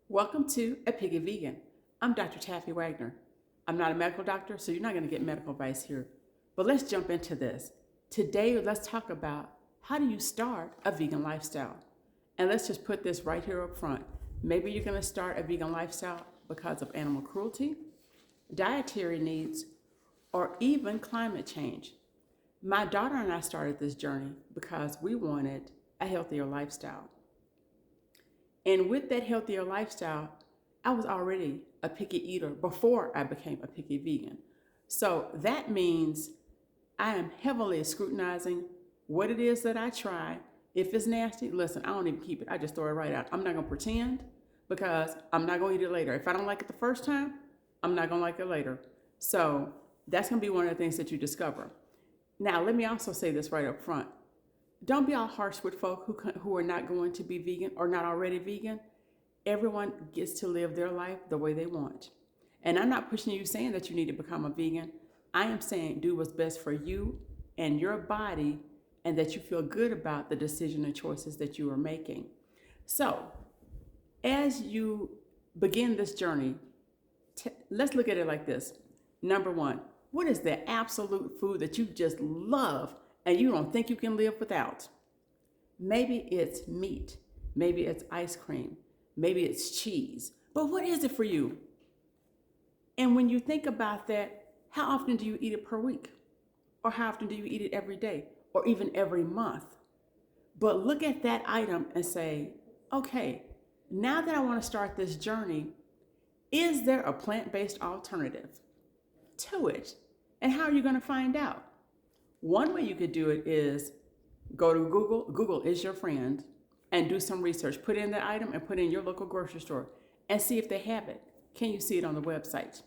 Welcome to A Piggy Vegan. I'm Dr. Taffy Wagner. I'm not a medical doctor, so you're not going to get medical advice here. But let's jump into this. Today, let's talk about how do you start a vegan lifestyle. And let's just put this right here up front. Maybe you're going to start a vegan lifestyle because of animal cruelty, dietary needs, or even climate change. My daughter and I started this journey because we wanted a healthier lifestyle. And with that healthier lifestyle, I was already a picky eater before I became a picky vegan. So that means I am heavily scrutinizing what it is that I try. If it's nasty, listen, I don't even keep it. I just throw it right out. I'm not going to pretend because I'm not going to eat it later. If I don't like it the first time, I'm not going to like it later. So that's going to be one of the things that you discover. Now, let me also say this right up front. Don't be all harsh with folk who are not going to be vegan or not already vegan. Everyone gets to live their life the way they want. And I'm not pushing you saying that you need to become a vegan. I am saying do what's best for you and your body and that you feel good about the decision and choices that you are making. So as you begin this journey, let's look at it like this. Number one, what is the absolute food that you just love and you don't think you can live without? Maybe it's meat. Maybe it's ice cream. Maybe it's cheese. But what is it for you? And when you think about that, how often do you eat it per week? Or how often do you eat it every day? Or even every month? But look at that item and say, okay, now that I want to start this journey, is there a plant-based alternative to it? And how are you going to find out? One way you could do it is go to Google. Google is your friend, and do some research. Put in the item and put in your local grocery store and see if they have it. Can you see it on the website?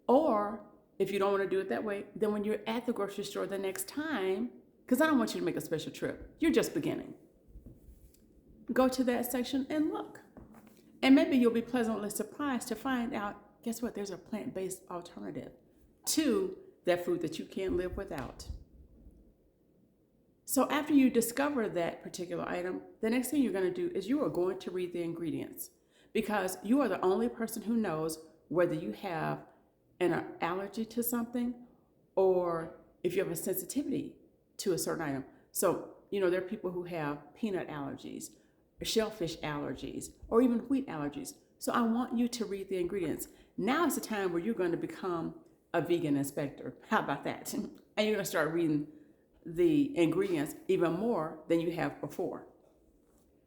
Or if you don't want to do it that way, then when you're at the grocery store the next time, because I don't want you to make a special trip, you're just beginning. Go to that section and look. And maybe you'll be pleasantly surprised to find out, guess what? There's a plant-based alternative to that food that you can't live without. So after you discover that particular item, the next thing you're going to do is you are going to read the ingredients, because you are the only person who knows whether you have an allergy to something or if you have a sensitivity to a certain item. So, there are people who have peanut allergies, shellfish allergies, or even wheat allergies. So I want you to read the ingredients. Now is the time where you're going to become a vegan inspector. How about that? And you're going to start reading the ingredients even more than you have before.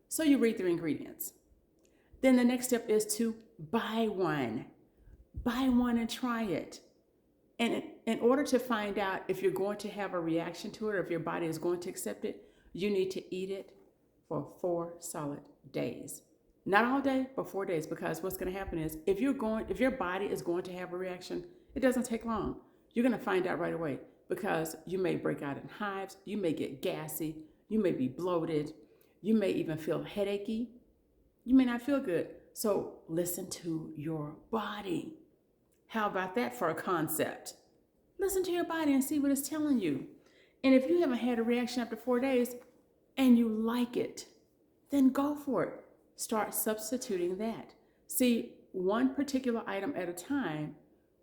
So you read the ingredients. Then the next step is to buy one. Buy one and try it. And in order to find out if you're going to have a reaction to it or if your body is going to accept it, you need to eat it for 4 solid days. Not all day, but 4 days, because what's going to happen is if your body is going to have a reaction, it doesn't take long. You're going to find out right away, because you may break out in hives, you may get gassy, you may be bloated, you may even feel headachy, you may not feel good. So listen to your body. How about that for a concept? Listen to your body and see what it's telling you. And if you haven't had a reaction after 4 days and you like it, then go for it. Start substituting that. See, one particular item at a time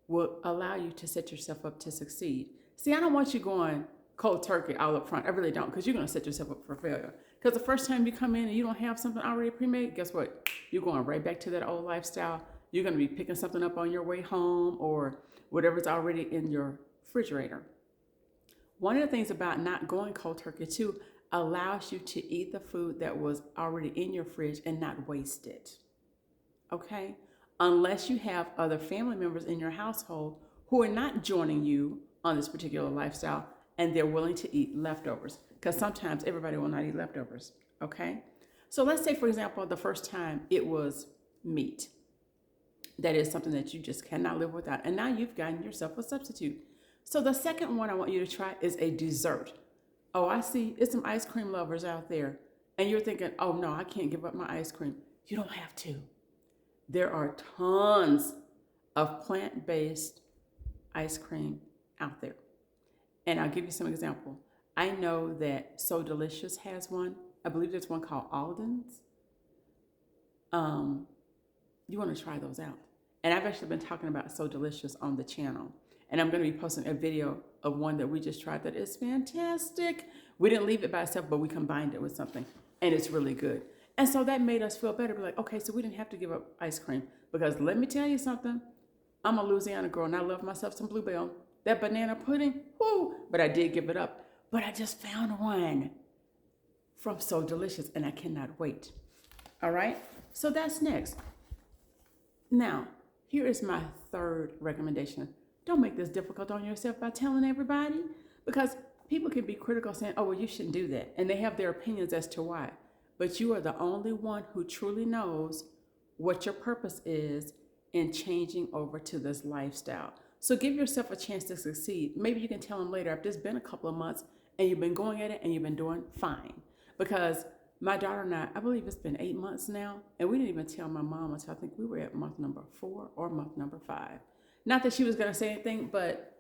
will allow you to set yourself up to succeed. See, I don't want you going cold turkey all up front. I really don't, because you're going to set yourself up for failure. Because the first time you come in and you don't have something already pre-made, guess what? You're going right back to that old lifestyle. You're going to be picking something up on your way home or whatever's already in your refrigerator. One of the things about not going cold turkey too allows you to eat the food that was already in your fridge and not waste it. Okay? Unless you have other family members in your household who are not joining you on this particular lifestyle and they're willing to eat leftovers, because sometimes everybody will not eat leftovers. Okay? So let's say, for example, the first time it was meat. That is something that you just cannot live without. And now you've gotten yourself a substitute. So the second one I want you to try is a dessert. Oh, I see. It's some ice cream lovers out there. And you're thinking, oh no, I can't give up my ice cream. You don't have to. There are tons of plant-based ice cream out there. And I'll give you some example. I know that So Delicious has one. I believe there's one called Alden's. you want to try those out. And I've actually been talking about So Delicious on the channel. And I'm going to be posting a video of one that we just tried that is fantastic. We didn't leave it by itself, but we combined it with something. And it's really good. And so that made us feel better. We're like, okay, so we didn't have to give up ice cream. Because let me tell you something. I'm a Louisiana girl and I love myself some Bluebell. That banana pudding, whoo! But I did give it up. But I just found one from So Delicious and I cannot wait. All right? So that's next. Now, here is my third recommendation. Don't make this difficult on yourself by telling everybody, because people can be critical saying, oh, well, you shouldn't do that. And they have their opinions as to why. But you are the only one who truly knows what your purpose is in changing over to this lifestyle. So give yourself a chance to succeed. Maybe you can tell them later, if it's been a couple of months and you've been going at it and you've been doing fine. Because my daughter and I believe it's been 8 months now, and we didn't even tell my mom until I think we were at month number 4 or month number 5. Not that she was going to say anything, but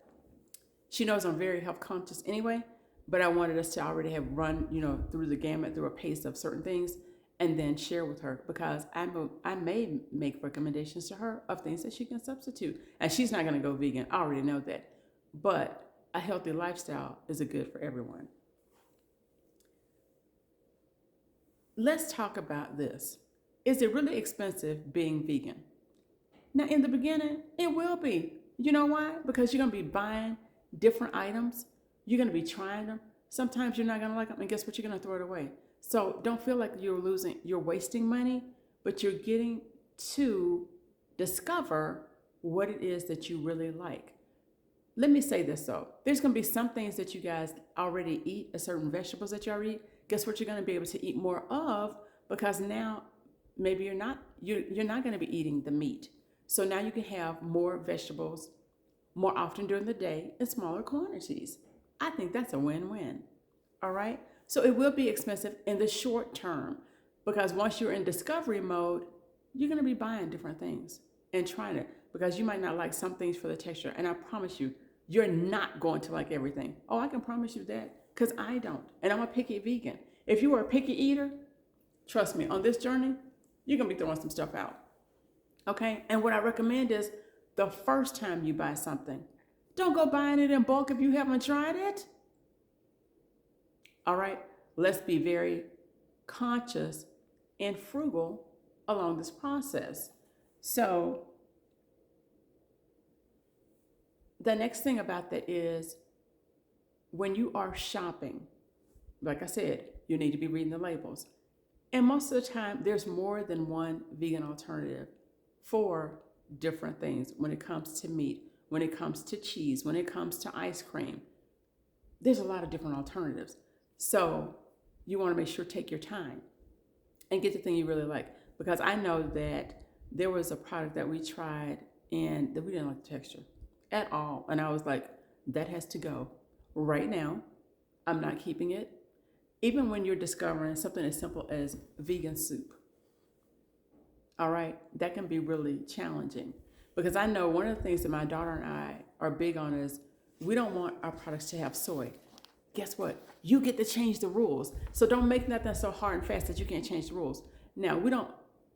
she knows I'm very health conscious anyway. But I wanted us to already have run, through the gamut, through a pace of certain things, and then share with her, because I may make recommendations to her of things that she can substitute. And she's not going to go vegan. I already know that. But a healthy lifestyle is good for everyone. Let's talk about this. Is it really expensive being vegan? Now, in the beginning, it will be. You know why? Because you're going to be buying different items. You're going to be trying them. Sometimes you're not going to like them, and guess what? You're going to throw it away. So don't feel like you're wasting money, but you're getting to discover what it is that you really like. Let me say this though. There's going to be some things that you guys already eat, certain vegetables that you already eat. Guess what? You're going to be able to eat more of, because now maybe you're not going to be eating the meat. So now you can have more vegetables more often during the day in smaller quantities. I think that's a win-win. All right. So it will be expensive in the short term, because once you're in discovery mode, you're going to be buying different things and trying it, because you might not like some things for the texture. And I promise you, you're not going to like everything. Oh, I can promise you that, because I don't. And I'm a picky vegan. If you are a picky eater, trust me, on this journey, you're going to be throwing some stuff out. Okay? And what I recommend is the first time you buy something, don't go buying it in bulk if you haven't tried it. All right? Let's be very conscious and frugal along this process. So the next thing about that is, when you are shopping, like I said, you need to be reading the labels. And most of the time, there's more than one vegan alternative for different things. When it comes to meat, when it comes to cheese, when it comes to ice cream, there's a lot of different alternatives. So you want to make sure, take your time and get the thing you really like. Because I know that there was a product that we tried and that we didn't like the texture at all. And I was like, that has to go right now. I'm not keeping it. Even when you're discovering something as simple as vegan soup. All right, that can be really challenging, because I know one of the things that my daughter and I are big on is we don't want our products to have soy. Guess what? You get to change the rules. So don't make nothing so hard and fast that you can't change the rules. Now, we don't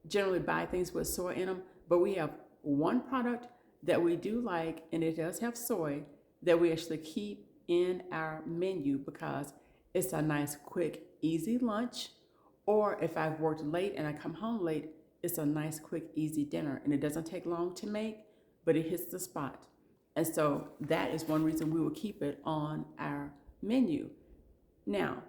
generally buy things with soy in them, but we have one product that we do like, and it does have soy, that we actually keep in our menu because it's a nice, quick, easy lunch. Or if I've worked late and I come home late, it's a nice, quick, easy dinner. And it doesn't take long to make, but it hits the spot. And so that is one reason we will keep it on our menu. Now,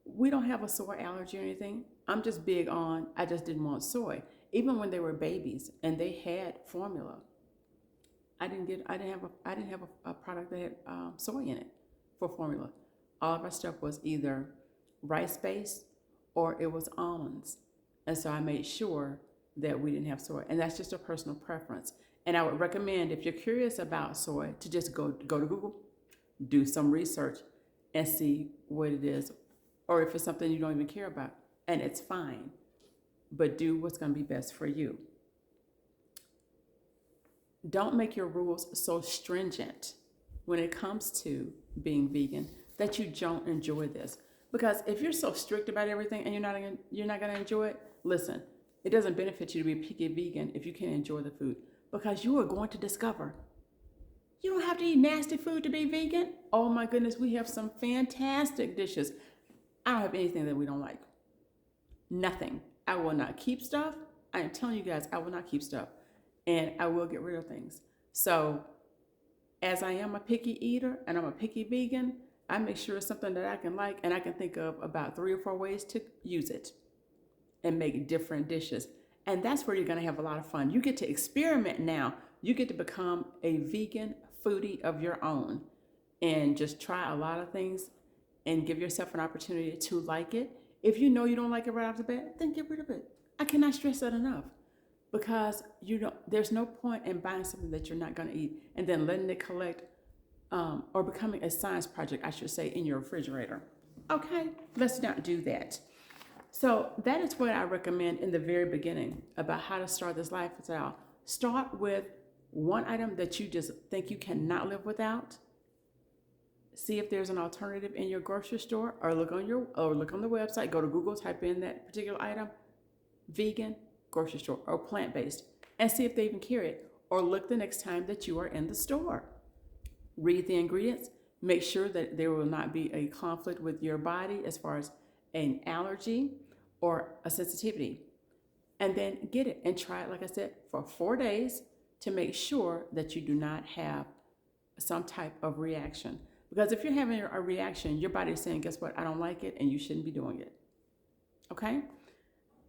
we don't have a soy allergy or anything. I'm just big on, I just didn't want soy. Even when they were babies and they had formula, I didn't have a product that had soy in it for formula. All of our stuff was either rice-based or it was almonds. And so I made sure that we didn't have soy. And that's just a personal preference. And I would recommend, if you're curious about soy, to just go to Google, do some research, and see what it is. Or if it's something you don't even care about, and it's fine. But do what's going to be best for you. Don't make your rules so stringent when it comes to being vegan that you don't enjoy this. Because if you're so strict about everything and you're not going to enjoy it, listen, It doesn't benefit you to be a picky vegan if you can't enjoy the food, because you are going to discover you don't have to eat nasty food to be vegan. Oh my goodness, we have some fantastic dishes. I don't have anything that we don't like. Nothing. I will not keep stuff. I am telling you guys, I will not keep stuff. And I will get rid of things. So, as I am a picky eater and I'm a picky vegan, I make sure it's something that I can like, and I can think of about 3 or 4 ways to use it and make different dishes. And that's where you're going to have a lot of fun. You get to experiment now. You get to become a vegan foodie of your own and just try a lot of things and give yourself an opportunity to like it. If you know you don't like it right off the bat, then get rid of it. I cannot stress that enough, because there's no point in buying something that you're not going to eat and then letting it collect or becoming a science project, I should say, in your refrigerator. Okay, let's not do that. So that is what I recommend in the very beginning about how to start this lifestyle. Start with one item that you just think you cannot live without. See if there's an alternative in your grocery store, or look on the website. Go to Google, type in that particular item, vegan grocery store or plant-based, and see if they even carry it. Or look the next time that you are in the store. Read the ingredients. Make sure that there will not be a conflict with your body as far as an allergy or a sensitivity. And then get it and try it, like I said, for 4 days to make sure that you do not have some type of reaction. Because if you're having a reaction, your body is saying, guess what? I don't like it, and you shouldn't be doing it. Okay?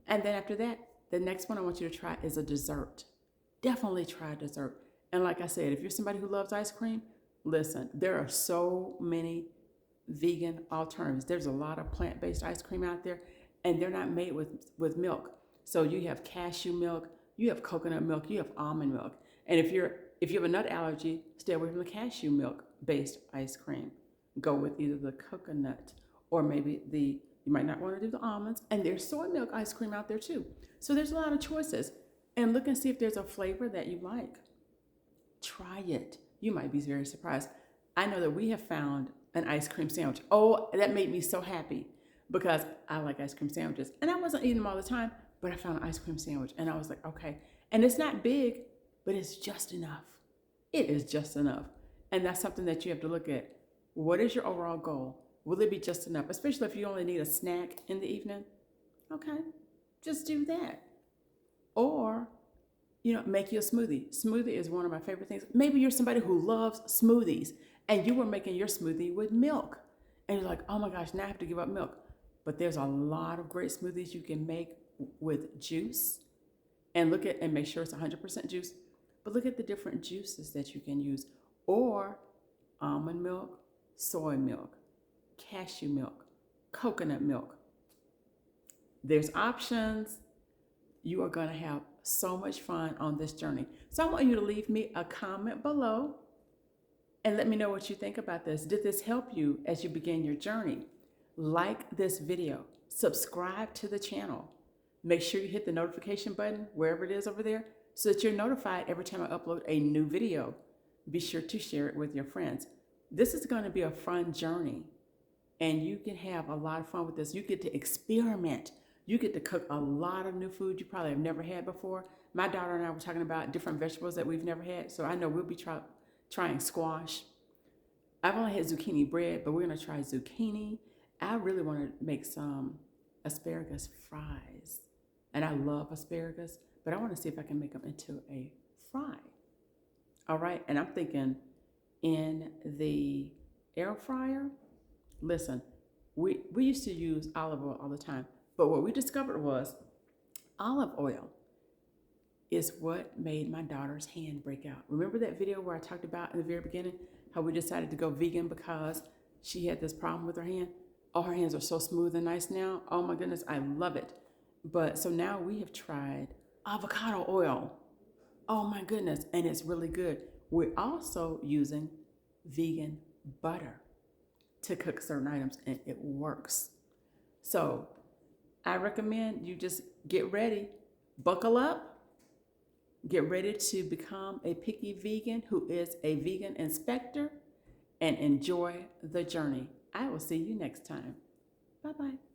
And then after that, the next one I want you to try is a dessert. Definitely try a dessert. And like I said, if you're somebody who loves ice cream, listen, there are so many vegan alternatives. There's a lot of plant-based ice cream out there, and they're not made with milk. So you have cashew milk, you have coconut milk, you have almond milk. And if you have a nut allergy, stay away from the cashew milk-based ice cream. Go with either the coconut or maybe you might not want to do the almonds. And there's soy milk ice cream out there too. So there's a lot of choices. And look and see if there's a flavor that you like. Try it. You might be very surprised. I know that we have found an ice cream sandwich. Oh, that made me so happy, because I like ice cream sandwiches. And I wasn't eating them all the time, but I found an ice cream sandwich. And I was like, okay. And it's not big, but it's just enough. It is just enough. And that's something that you have to look at. What is your overall goal? Will it be just enough? Especially if you only need a snack in the evening. Okay, just do that. Or, make you a smoothie. Smoothie is one of my favorite things. Maybe you're somebody who loves smoothies and you were making your smoothie with milk. And you're like, oh my gosh, now I have to give up milk. But there's a lot of great smoothies you can make with juice. And make sure it's 100% juice. But look at the different juices that you can use. Or almond milk, soy milk, cashew milk, coconut milk. There's options. You are going to have so much fun on this journey. So I want you to leave me a comment below and let me know what you think about this. Did this help you as you begin your journey? Like this video, subscribe to the channel. Make sure you hit the notification button wherever it is over there so that you're notified every time I upload a new video. Be sure to share it with your friends. This is going to be a fun journey, and you can have a lot of fun with this. You get to experiment. You get to cook a lot of new food you probably have never had before. My daughter and I were talking about different vegetables that we've never had, so I know we'll be trying squash. I've only had zucchini bread, but we're going to try zucchini. I really want to make some asparagus fries, and I love asparagus, but I want to see if I can make them into a fry. All right, and I'm thinking in the air fryer, listen, we used to use olive oil all the time, but what we discovered was olive oil is what made my daughter's hand break out. Remember that video where I talked about in the very beginning how we decided to go vegan because she had this problem with her hand? Oh, her hands are so smooth and nice now. Oh my goodness, I love it. But so now we have tried avocado oil. Oh my goodness, and it's really good. We're also using vegan butter to cook certain items, and it works. So I recommend you just get ready, buckle up, get ready to become a picky vegan who is a vegan inspector, and enjoy the journey. I will see you next time. Bye-bye.